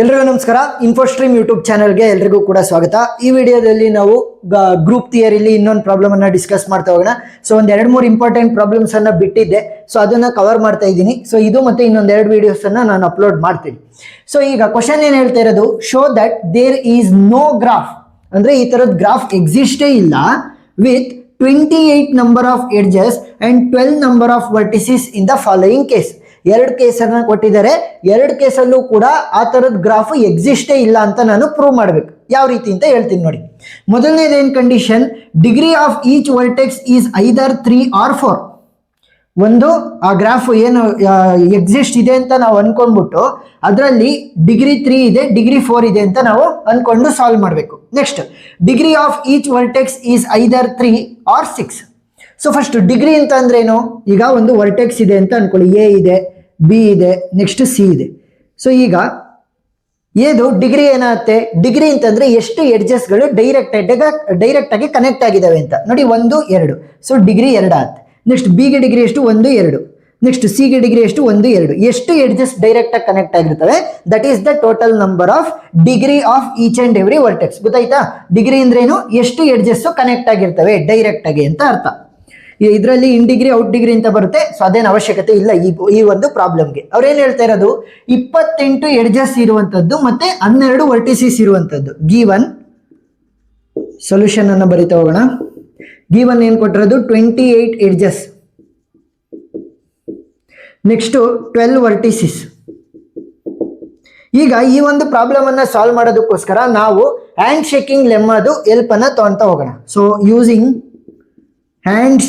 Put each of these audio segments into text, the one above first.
ಎಲ್ರಿಗೂ ನಮಸ್ಕಾರ. ಇನ್ಫೋಸ್ಟ್ರೀಮ್ ಯೂಟ್ಯೂಬ್ ಚಾನಲ್ಗೆ ಎಲ್ರಿಗೂ ಕೂಡ ಸ್ವಾಗತ. ಈ ವಿಡಿಯೋದಲ್ಲಿ ನಾವು ಗ್ರೂಪ್ ಥಿಯರಿಲಿ ಇನ್ನೊಂದು ಪ್ರಾಬ್ಲಮ್ ಅನ್ನ ಡಿಸ್ಕಸ್ ಮಾಡ್ತಾ ಹೋಗೋಣ. ಸೊ ಒಂದ್ 2-3 ಇಂಪಾರ್ಟೆಂಟ್ ಪ್ರಾಬ್ಲಮ್ಸ್ ಅನ್ನ ಬಿಟ್ಟಿದ್ದೆ, ಸೊ ಅದನ್ನ ಕವರ್ ಮಾಡ್ತಾ ಇದ್ದೀನಿ. ಸೊ ಇದು ಮತ್ತೆ ಇನ್ನೊಂದ್ 2 ವಿಡಿಯೋಸ್ ಅನ್ನ ನಾನು ಅಪ್ಲೋಡ್ ಮಾಡ್ತೀನಿ. ಸೊ ಈಗ ಕ್ವಶನ್ ಏನ್ ಹೇಳ್ತಾ ಇರೋದು, show that there is no graph, ಅಂದ್ರೆ ಈ ತರದ ಗ್ರಾಫ್ ಎಕ್ಸಿಸ್ಟೇ ಇಲ್ಲ with 28 number of edges and 12 number of vertices in the following case. 2 ಕೇಸನ್ನ ಕೊಟ್ಟಿದ್ದಾರೆ. 2 ಕೇಸಲ್ಲೂ ಕೂಡ ಆ ತರದ ಗ್ರಾಫ್ ಎಕ್ಸಿಸ್ಟೇ ಇಲ್ಲ ಅಂತ ನಾನು ಪ್ರೂವ್ ಮಾಡಬೇಕು. ಯಾವ ರೀತಿ ಅಂತ ಹೇಳ್ತೀನಿ ನೋಡಿ. ಮೊದಲನೇದೇನು condition, degree of each vertex is either 3 or 4. ಒಂದು ಆ ಗ್ರಾಫ್ ಏನು ಎಕ್ಸಿಸ್ಟ್ ಇದೆ ಅಂತ ನಾವು ಅನ್ಕೊಂಡ್ಬಿಟ್ಟು ಅದರಲ್ಲಿ ಡಿಗ್ರಿ 3 ಇದೆ, ಡಿಗ್ರಿ 4 ಇದೆ ಅಂತ ನಾವು ಅನ್ಕೊಂಡು ಸಾಲ್ವ್ ಮಾಡಬೇಕು. Next, degree of each vertex is either 3 or 6. So first degree ಅಂತ ಅಂದ್ರೆ ಏನು, ಈಗ ಒಂದು ವರ್ಟೆಕ್ಸ್ ಇದೆ ಅಂತ ಅನ್ಕೊಳ್ಳಿ, ಎ ಇದೆ, ಬಿ ಇದೆ, ನೆಕ್ಸ್ಟ್ ಸಿ ಇದೆ. ಸೊ ಈಗ ಏದು ಡಿಗ್ರಿ ಏನಾಗುತ್ತೆ, ಡಿಗ್ರಿ ಅಂತಂದ್ರೆ ಎಷ್ಟು ಎಡ್ಜಸ್ಗಳು ಡೈರೆಕ್ಟ್ ಆಗಿ ಕನೆಕ್ಟ್ ಆಗಿದಾವೆ ಅಂತ ನೋಡಿ. 1 2, ಸೊ ಡಿಗ್ರಿ 2 ಆಗುತ್ತೆ. ನೆಕ್ಸ್ಟ್ ಬಿಗೆ ಡಿಗ್ರಿ ಎಷ್ಟು, 1 2. ನೆಕ್ಸ್ಟ್ ಸಿಗೆ ಡಿಗ್ರಿ ಎಷ್ಟು, 1 2. ಎಷ್ಟು ಎಡ್ಜಸ್ ಡೈರೆಕ್ಟ್ ಆಗಿ ಕನೆಕ್ಟ್ ಆಗಿರ್ತವೆ, that is the total number of degree of each and every vertex. ಗೊತ್ತಾಯ್ತಾ? ಡಿಗ್ರಿ ಅಂದ್ರೆ ಏನು, ಎಷ್ಟು ಎಡ್ಜಸ್ ಕನೆಕ್ಟ್ ಆಗಿರ್ತವೆ ಡೈರೆಕ್ಟ್ ಆಗಿ ಅಂತ ಅರ್ಥ. ಇದರಲ್ಲಿ ಇನ್ ಡಿಗ್ರಿ ಔಟ್ ಡಿಗ್ರಿ ಅಂತ ಬರುತ್ತೆ. ಸೊ ಅದೇನು ಅವಶ್ಯಕತೆ ಇಲ್ಲ ಈ ಒಂದು ಪ್ರಾಬ್ಲಮ್ಗೆ. ಅವ್ರೇನ್ ಹೇಳ್ತಾ ಇರೋದು, 28 ಎಡ್ಜಸ್ ಇರುವಂತದ್ದು ಮತ್ತೆ 12 ವರ್ಟಿಸಿಸ್ ಇರುವಂತದ್ದು. ಗಿವನ್ ಸೊಲ್ಯೂಷನ್ ಅನ್ನು ಬರಿತಾ ಹೋಗೋಣ. ಗಿವನ್ ಏನ್ ಕೊಟ್ಟಿರೋದು, 28 ಎಡ್ಜಸ್, ನೆಕ್ಸ್ಟ್ 12 ವರ್ಟಿಸಿಸ್. ಈಗ ಈ ಒಂದು ಪ್ರಾಬ್ಲಮ್ ಅನ್ನ ಸಾಲ್ವ್ ಮಾಡೋದಕ್ಕೋಸ್ಕರ ನಾವು ಹ್ಯಾಂಡ್ ಶೇಕಿಂಗ್ ಲೆಮ್ಮದು ಹೆಲ್ಪ್ ಅನ್ನ ತಗೊಂತಾ ಹೋಗೋಣ. ಸೊ ಯೂಸಿಂಗ್ ಹ್ಯಾಂಡ್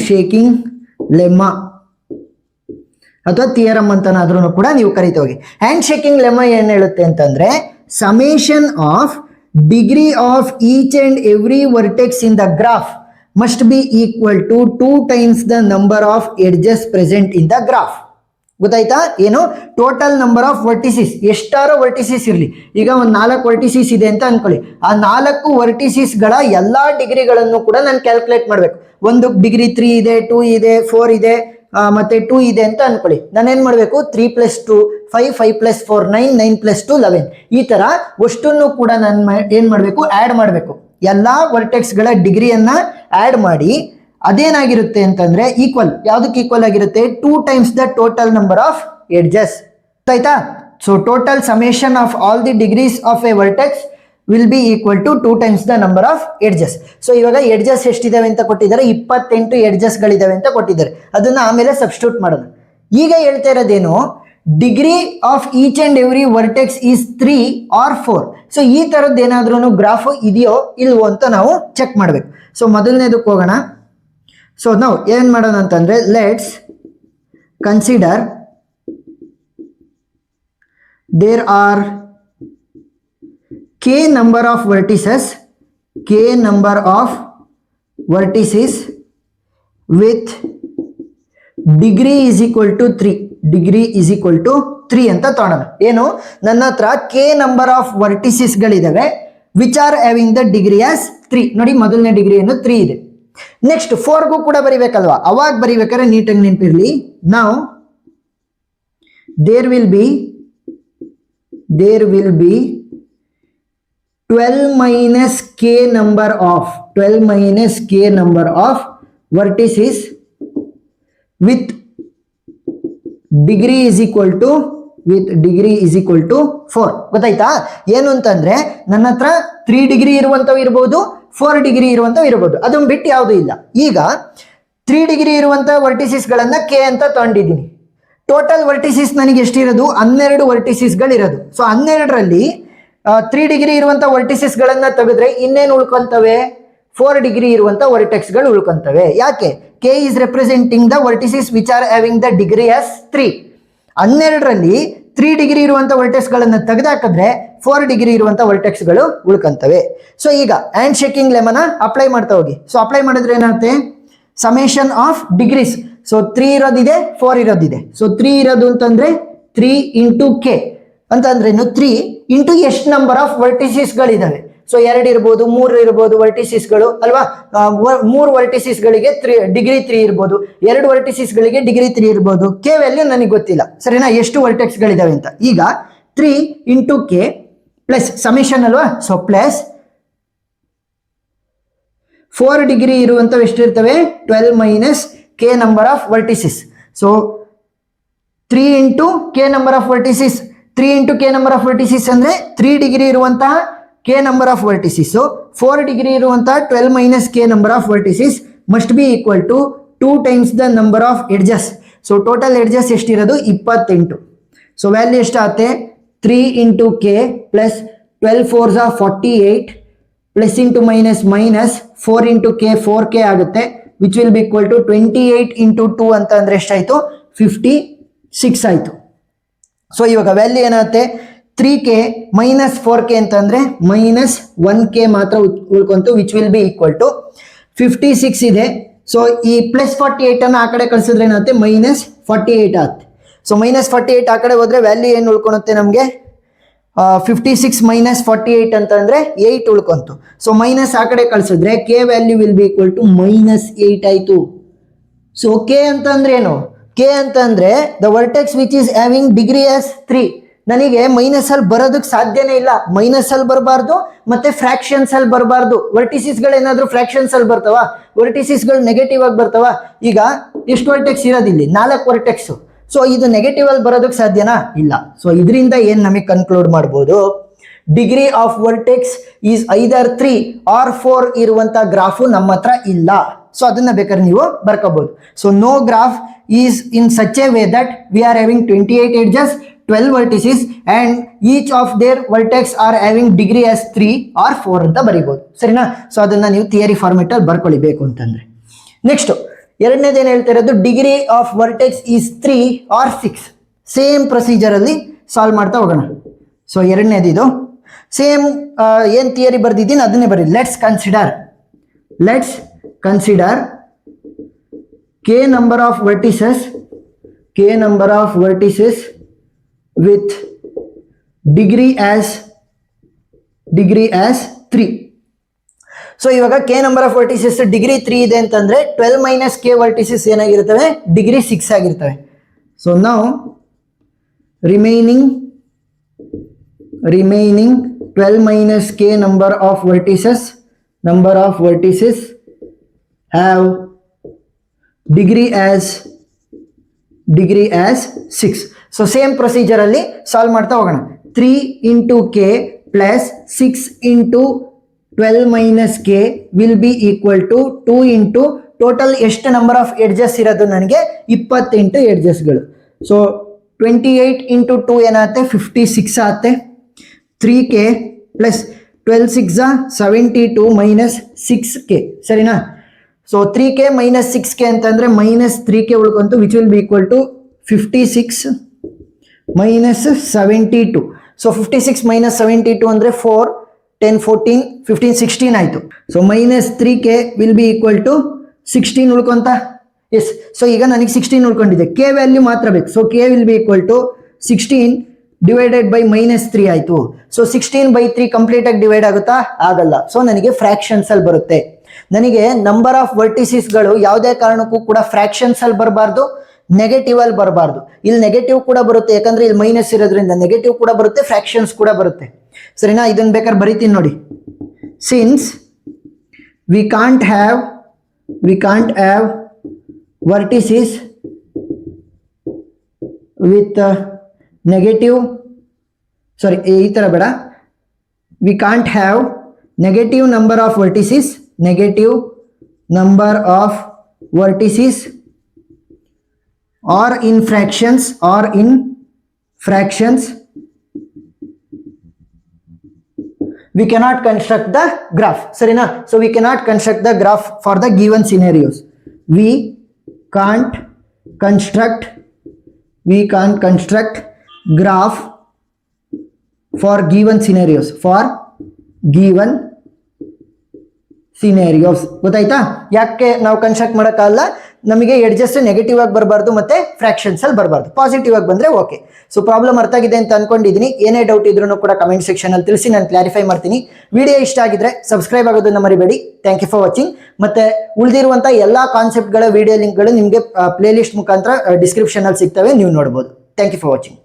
ಶೇಕಿಂಗ್ ಲೆಮ್ಮ ಅಥವಾ ಥಿಯರಮ್ ಅಂತನಾದ್ರೂ ಕೂಡ ನೀವು ಕರಿತಾ ಹೋಗಿ. ಹ್ಯಾಂಡ್ ಶೇಕಿಂಗ್ ಲೆಮ್ಮ ಏನ್ ಹೇಳುತ್ತೆ ಅಂತಂದ್ರೆ, summation of degree of each and every vertex in the graph must be equal to 2 times the number of edges present in the graph. ಗೊತ್ತಾಯ್ತಾ? ಏನು, ಟೋಟಲ್ ನಂಬರ್ ಆಫ್ ವರ್ಟಿಸಿಸ್, ಎಷ್ಟಾರೋ ವರ್ಟಿಸಿಸ್ ಇರಲಿ. ಈಗ ಒಂದು 4 vertices ಇದೆ ಅಂತ ಅನ್ಕೊಳ್ಳಿ, ಆ 4 ವರ್ಟಿಸಿಸ್ಗಳ ಎಲ್ಲಾ ಡಿಗ್ರಿಗಳನ್ನು ಕೂಡ ನಾನು ಕ್ಯಾಲ್ಕುಲೇಟ್ ಮಾಡ್ಬೇಕು. ಒಂದು ಡಿಗ್ರಿ 3 ಇದೆ, 2 ಇದೆ, 4 ಇದೆ, ಮತ್ತೆ 2 ಇದೆ ಅಂತ ಅನ್ಕೊಳ್ಳಿ. ನಾನೇನ್ ಮಾಡ್ಬೇಕು, 3 + 2 5, 5 + 4 9, 9 + 2 11. ಈ ತರ ಅಷ್ಟನ್ನು ಕೂಡ ನಾನು ಏನ್ ಮಾಡ್ಬೇಕು, ಆಡ್ ಮಾಡ್ಬೇಕು. ಎಲ್ಲಾ ವರ್ಟೆಕ್ಸ್ಗಳ ಡಿಗ್ರಿಯನ್ನ ಆಡ್ ಮಾಡಿ ಅದೇನಾಗಿರುತ್ತೆ ಅಂತಂದ್ರೆ ಈಕ್ವಲ್, ಯಾವ್ದಕ್ಕೆ ಈಕ್ವಲ್ ಆಗಿರುತ್ತೆ, 2 times the total number of edges. ಆಯ್ತಾ? So total summation of all the degrees of a vertex will be equal to 2 times the number of edges. So ಇವಾಗ ಎಡ್ಜಸ್ ಎಷ್ಟಿದಾವೆ ಅಂತ ಕೊಟ್ಟಿದ್ದಾರೆ, 28 ಎಡ್ಜಸ್ ಗಳಿದಾವೆ ಅಂತ ಕೊಟ್ಟಿದ್ದಾರೆ. ಅದನ್ನ ಆಮೇಲೆ ಸಬ್ಸ್ಟಿಟ್ಯೂಟ್ ಮಾಡೋಣ. ಈಗ ಹೇಳ್ತಾ ಇರೋದೇನು, degree of each and every vertex is 3 or 4. So ಈ ತರದ್ದು ಏನಾದ್ರೂ ಗ್ರಾಫ್ ಇದೆಯೋ ಇಲ್ವೋ ಅಂತ ನಾವು ಚೆಕ್ ಮಾಡ್ಬೇಕು. ಸೊ ಮೊದಲನೇದಕ್ಕೆ ಹೋಗೋಣ. ಸೊ ನಾವು ಏನ್ ಮಾಡೋಣ ಅಂತಂದ್ರೆ, let's consider there are k number of vertices with degree is equal to 3. Degree is equal to 3 ಅಂತ ತಗೊಳ್ಳೋಣ. ಏನು, ನನ್ನ ಹತ್ರ k ನಂಬರ್ ಆಫ್ ವರ್ಟಿಸಿಸ್ ಗಳಿದಾವೆ which are having the degree as 3. ನೋಡಿ, ಮೊದಲನೇ ಡಿಗ್ರಿ ಏನು 3 ಇದೆ. ನೆಕ್ಸ್ಟ್ 4ಗೂ ಕೂಡ ಬರಿಬೇಕಲ್ವಾ, ಅವಾಗ ಬರಿಬೇಕಾದ್ರೆ ನೀಟಾಗಿ ನೆನಪಿರ್ಲಿ. ನಾವು there will be 12 - k number of vertices with degree is equal to 4. ಗೊತ್ತಾಯ್ತಾ? ಏನು ಅಂತಂದ್ರೆ, ನನ್ನ ಹತ್ರ 3 ಡಿಗ್ರಿ ಇರುವಂತವು ಇರಬಹುದು, 4 ಡಿಗ್ರಿ ಇರುವಂತವು ಇರಬಹುದು, ಅದನ್ನ ಬಿಟ್ಟು ಯಾವುದು ಇಲ್ಲ. ಈಗ 3 ಡಿಗ್ರಿ ಇರುವಂತ ವರ್ಟಿಸಿಸ್ ಗಳನ್ನ ಕೆ ಅಂತ ತಗೊಂಡಿದ್ದೀನಿ. ಟೋಟಲ್ ವರ್ಟಿಸಿಸ್ ನನಗೆ ಎಷ್ಟಿರೋದು, 12 ವರ್ಟಿಸಿಸ್ ಗಳಿರೋದು. ಸೊ 12ರಲ್ಲಿ 3 ಡಿಗ್ರಿ ಇರುವಂತ ವರ್ಟಿಸಿಸ್ ಗಳನ್ನ ತೆಗೆದ್ರೆ ಇನ್ನೇನು ಉಳ್ಕೊಂತವೆ, 4 ಡಿಗ್ರಿ ಇರುವಂತ ವರ್ಟೆಕ್ಸ್ ಗಳು ಉಳ್ಕೊಂತವೆ. ಯಾಕೆ, k is representing the vertices which are having the degree as 3. 12ರಲ್ಲಿ 3 ಡಿಗ್ರಿ ಇರುವಂತ ವರ್ಟೆಕ್ಸ್ ಗಳನ್ನ ತೆಗೆದಾಕಿದ್ರೆ 4 ಡಿಗ್ರಿ ಇರುವಂತ ವರ್ಟೆಕ್ಸ್ ಗಳು ಉಳ್ಕೊಂತವೆ. ಸೊ ಈಗ ಹ್ಯಾಂಡ್ ಶೇಕಿಂಗ್ ಲೆಮನ ಅಪ್ಲೈ ಮಾಡ್ತಾ ಹೋಗಿ. ಸೊ ಅಪ್ಲೈ ಮಾಡಿದ್ರೆ ಏನಾಗುತ್ತೆ, ಸಮೇಷನ್ ಆಫ್ ಡಿಗ್ರೀಸ್. ಸೊ 3 ಇರೋದಿದೆ, 4 ಇರೋದಿದೆ. ಸೊ 3 ಇರೋದು ಅಂತಂದ್ರೆ 3 × k, ಅಂತಂದ್ರೇನು 3 ಇಂಟು ಎಷ್ಟು ನಂಬರ್ ಆಫ್ ವರ್ಟಿಸಿಸ್ಗಳಿದಾವೆ. ಸೊ 2 ಇರ್ಬೋದು, 3 ಇರ್ಬೋದು ವರ್ಟಿಸಿಸ್ಗಳು ಅಲ್ವಾ. 3 ವರ್ಟಿಸಿಸ್ಗಳಿಗೆ ಡಿಗ್ರಿ 3 ಇರ್ಬೋದು, 2 ವರ್ಟಿಸಿಸ್ಗಳಿಗೆ ಡಿಗ್ರಿ 3 ಇರ್ಬೋದು. ಕೆ ವ್ಯಾಲ್ಯೂ ನನಗೆ ಗೊತ್ತಿಲ್ಲ ಸರಿನಾ, ಎಷ್ಟು ವರ್ಟೆಕ್ಸ್ಗಳಿದಾವೆ ಅಂತ. ಈಗ 3 ಇಂಟು ಕೆ ಪ್ಲಸ್ ಸಮೇಷನ್ ಅಲ್ವಾ, ಸೊ ಪ್ಲಸ್ 4 ಡಿಗ್ರಿ ಇರುವಂಥವು ಎಷ್ಟಿರ್ತವೆ 12 minus k number of vertices. So 3 into k number of vertices, 3 into k number of vertices ಅಂದರೆ 3 ಡಿಗ್ರಿ ಇರುವಂತಹ k number of vertices, 4 degree ಇರುವಂತಹ 12 minus k number of vertices must be equal to 2 times the number of edges. So total edges ಎಷ್ಟಿರೋದು 28. So value ಎಷ್ಟಾಗುತ್ತೆ 3 into k plus 12 4 48 plus into minus minus 4 into k 4k ಆಗುತ್ತೆ, which will be equal to 28 into 2 ಅಂತ ಅಂದರೆ ಎಷ್ಟಾಯಿತು 56 ಆಯಿತು. So ಇವಾಗ value ಏನಾಗುತ್ತೆ 3k minus 4k ಅಂತಂದರೆ ಮೈನಸ್ 1k ಮಾತ್ರ ಉಳ್ಕೊಂತು, which will be equal to 56 ಇದೆ. ಸೊ ಈ ಪ್ಲಸ್ 48 ಆ ಕಡೆ ಕಳಿಸಿದ್ರೆ ಏನಾಗುತ್ತೆ ಮೈನಸ್ 48 ಆಗುತ್ತೆ. ಸೊ ಮೈನಸ್ 48 ಆ ಕಡೆ ಹೋದ್ರೆ ವ್ಯಾಲ್ಯೂ ಏನು ಉಳ್ಕೊಳುತ್ತೆ ನಮಗೆ 56 ಮೈನಸ್ 48 ಅಂತಂದ್ರೆ 8 ಉಳ್ಕೊಂತು. ಸೊ ಮೈನಸ್ ಆ ಕಡೆ ಕಳಿಸಿದ್ರೆ k value will be equal to minus 8 ಆಯಿತು. ಸೊ ಕೆ ಅಂತಂದ್ರೆ ಏನು, ಕೆ ಅಂತಂದ್ರೆ the vertex which is having degree as 3. ನನಗೆ ಮೈನಸ್ ಅಲ್ಲಿ ಬರೋದಕ್ಕೆ ಸಾಧ್ಯನೇ ಇಲ್ಲ, ಮೈನಸ್ ಅಲ್ಲಿ ಬರಬಾರ್ದು ಮತ್ತೆ ಫ್ರಾಕ್ಷನ್ಸ್ ಅಲ್ಲಿ ಬರಬಾರ್ದು. ವರ್ಟಿಸಿಸ್ಗಳು ಏನಾದ್ರು ಫ್ರಾಕ್ಷನ್ಸ್ ಅಲ್ಲಿ ಬರ್ತಾವ, ವರ್ಟಿಸಿಸ್ಗಳು ನೆಗೆಟಿವ್ ಆಗಿ ಬರ್ತಾವ. ಈಗ ಎಷ್ಟು ವರ್ಟೆಕ್ಸ್ ಇರೋದಿಲ್ಲಿ 4 ವರ್ಟೆಕ್ಸ್. ಸೊ ಇದು ನೆಗೆಟಿವ್ ಅಲ್ಲಿ ಬರೋದಕ್ಕೆ ಸಾಧ್ಯನಾ, ಇಲ್ಲ. ಸೊ ಇದರಿಂದ ಏನ್ ನಮಗೆ ಕನ್ಕ್ಲೂಡ್ ಮಾಡ್ಬೋದು, degree of vertex is either 3 or 4 ಇರುವಂತ ಗ್ರಾಫು ನಮ್ಮ ಹತ್ರ ಇಲ್ಲ. ಸೊ ಅದನ್ನ ಬೇಕಾದ್ರೆ ನೀವು ಬರ್ಕೋಬಹುದು. So no graph is in such a way that we are having 28 edges, 12 vertices and each of their vertex are having degree as 3 or 4 ಅಂತ ಬರೀಬಹುದು ಸರಿನಾ. ಸೊ ಅದನ್ನ ನೀವು ಥಿಯರಿ ಫಾರ್ಮೆಟ್ ಅಲ್ಲಿ ಬರ್ಕೊಳ್ಳಿಬೇಕು ಅಂತಂದ್ರೆ. ನೆಕ್ಸ್ಟ್ ಎರಡನೇದು ಏನು ಹೇಳ್ತಾ ಇರೋದು, degree of vertex is 3 or 6. Same procedure ಅಲ್ಲಿ ಸಾಲ್ವ್ ಮಾಡ್ತಾ ಹೋಗೋಣ. ಸೊ ಎರಡನೇದು ಇದು ಸೇಮ್ ಏನ್ ಥಿಯರಿ ಬರ್ದಿದ್ದೀನಿ ಅದನ್ನೇ ಬರೀ. Let's consider k number of vertices with degree as 3. So ಇವಾಗ k number of vertices degree 3 ಇದೆ ಅಂತಂದ್ರೆ 12 ಮೈನಸ್ ಕೆ ವರ್ಟಿಸಸ್ ಏನಾಗಿರ್ತವೆ ಡಿಗ್ರಿ 6 ಆಗಿರ್ತವೆ. So now remaining 12 minus k number of vertices have degree as 6. So same procedure ಅಲ್ಲಿ solve ಮಾಡ್ತಾ ಹೋಗೋಣ. 3 into k plus 6 into 12 minus k will be equal to 2 into total ಎಷ್ಟು number of edges ಇರೋದು ನನಗೆ 28 ಎಡ್ಜಸ್ಗಳು. So 28 into 2 ಏನಾಗುತ್ತೆ 56 ಆಗುತ್ತೆ. 3k plus 12 6 72 minus 6k ಸರಿನಾ. So 3k minus 6k ಅಂತಂದ್ರೆ ಮೈನಸ್ 3k ಉಳ್ಕೊಂತು, which will be equal to 56 minus 72. So 56 minus 72 ಅಂದರೆ 4 10 14 15 16 ಆಯಿತು. So minus 3k will be equal to 16 ಉಳ್ಕೊಂತ. ಎಸ್, ಸೊ ಈಗ ನನಗೆ 16 ಉಳ್ಕೊಂಡಿದೆ, ಕೆ ವ್ಯಾಲ್ಯೂ ಮಾತ್ರ ಬೇಕು. So k will be equal to 16 divided by minus 3 ಆಯಿತು. ಸೊ 16/3 ಕಂಪ್ಲೀಟ್ ಆಗಿ ಡಿವೈಡ್ ಆಗುತ್ತಾ, ಆಗಲ್ಲ. ಸೊ ನನಗೆ ಫ್ರಾಕ್ಷನ್ಸ್ ಅಲ್ಲಿ ಬರುತ್ತೆ. ನನಗೆ ನಂಬರ್ ಆಫ್ ವರ್ಟಿಸಿಸ್ಗಳು ಯಾವುದೇ ಕಾರಣಕ್ಕೂ ಕೂಡ ಫ್ರಾಕ್ಷನ್ಸ್ ಅಲ್ಲಿ ಬರಬಾರ್ದು, ನೆಗೆಟಿವ್ ಅಲ್ಲಿ ಬರಬಾರ್ದು. ಇಲ್ಲಿ ನೆಗೆಟಿವ್ ಕೂಡ ಬರುತ್ತೆ, ಯಾಕಂದ್ರೆ ಇಲ್ಲಿ ಮೈನಸ್ ಇರೋದ್ರಿಂದ ನೆಗೆಟಿವ್ ಕೂಡ ಬರುತ್ತೆ, ಫ್ರಾಕ್ಷನ್ಸ್ ಕೂಡ ಬರುತ್ತೆ ಸರಿನಾ. ಇದನ್ನ ಬೇಕಾದ್ರೆ ಬರೀತೀನಿ ನೋಡಿ. Since we can't have vertices with negative, sorry ಈ ತರ ಬೇಡ, we can't have negative number of vertices or in fractions we cannot construct the graph sarina. So we cannot construct the graph for the given scenarios. We can't construct graph for given scenarios ಗೊತ್ತಾಯ್ತಾ? ಯಾಕೆ ನಾವು construct ಮಾಡೋಕ್ಕಲ್ಲ, ನಮಗೆ edges negative ಆಗಿ ಬರಬಾರ್ದು ಮತ್ತೆ fractions ಅಲ್ಲಿ ಬರಬಾರ್ದು, positive ಆಗಿ ಬಂದ್ರೆ ಓಕೆ. ಸೊ ಪ್ರಾಬ್ಲಮ್ ಅರ್ಥ ಆಗಿದೆ ಅಂತ ಅನ್ಕೊಂಡಿದ್ದೀನಿ. ಏನೇ ಡೌಟ್ ಇದ್ರೂ ಕೂಡ ಕಮೆಂಟ್ ಸೆಕ್ಷನ್ ಅಲ್ಲಿ ತಿಳಿಸಿ, ನಾನು ಕ್ಲಾರಿಫೈ ಮಾಡ್ತೀನಿ. ವಿಡಿಯೋ ಇಷ್ಟ ಆಗಿದ್ರೆ ಸಬ್ಸ್ಕ್ರೈಬ್ ಆಗೋದನ್ನ ಮರಿಬೇಡಿ. Thank you for watching. ಮತ್ತೆ ಉಳಿದಿರುವಂತಹ ಎಲ್ಲಾ ಕಾನ್ಸೆಪ್ಟ್ಗಳ ವಿಡಿಯೋ ಲಿಂಕ್ಗಳು ನಿಮಗೆ ಪ್ಲೇ ಲಿಸ್ಟ್ ಮುಖಾಂತರ ಡಿಸ್ಕ್ರಿಪ್ಷನ್ ಅಲ್ಲಿ ಸಿಗ್ತವೆ, ನೀವು ನೋಡಬಹುದು. Thank you for watching.